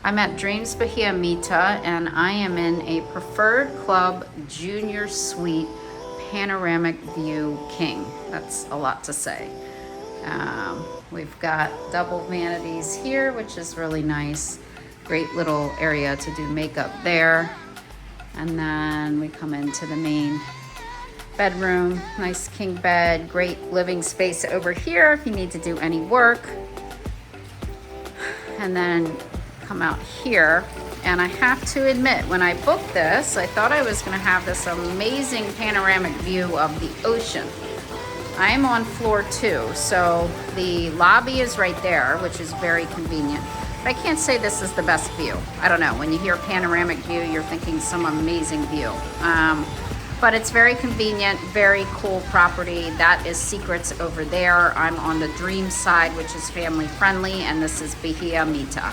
I'm at Dreams Bahia Mita, and I am in a Preferred Club Junior Suite Panoramic View King. That's a lot to say. We've got double vanities here, which is really nice. Great little area to do makeup there. And then we come into the main bedroom. Nice king bed, great living space over here if you need to do any work. And then come out here. And I have to admit, when I booked this, I thought I was gonna have this amazing panoramic view of the ocean. I'm on floor 2, so the lobby is right there, which is very convenient. But I can't say this is the best view. I don't know, when you hear panoramic view, you're thinking some amazing view. But it's very convenient, very cool property. That is Secrets over there. I'm on the Dream side, which is family friendly, and this is Bahia Mita.